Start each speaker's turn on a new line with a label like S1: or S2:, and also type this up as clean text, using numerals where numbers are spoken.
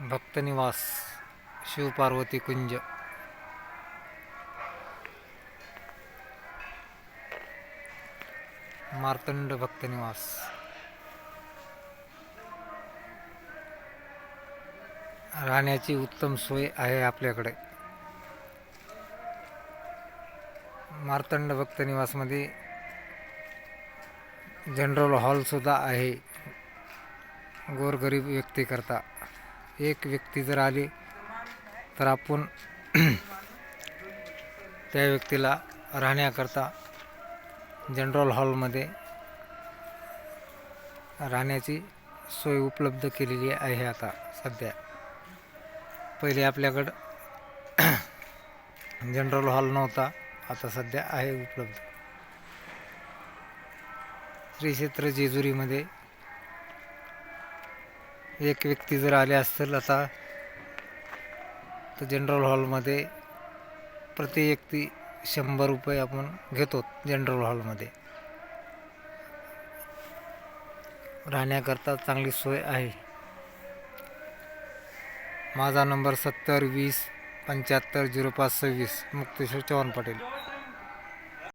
S1: भक्तनिवास शिवपार्वती कुंज मार्तंड भक्तनिवास। राहण्याची उत्तम सोय आहे आपल्याकडे। मार्तंड भक्तनिवासमध्ये जनरल हॉल सुद्धा आहे गोरगरीब व्यक्ती करता। एक व्यक्ती जर आली तर आपण त्या व्यक्तीला राहण्याकरता जनरल हॉलमध्ये राहण्याची सोय उपलब्ध केलेली आहे आता सध्या। पहिले आपल्याकडं जनरल हॉल नव्हता, आता सध्या आहे उपलब्ध। श्री क्षेत्र जेजुरीमध्ये एक व्यक्ती जर आले असेल आता तर जनरल हॉलमध्ये प्रति व्यक्ती 100 रुपये आपण घेतो जनरल हॉलमध्ये। राहण्याकरता चांगली सोय आहे। माझा नंबर 70 20 75 05 26 मुक्तेश्वर चव्हाण पाटील।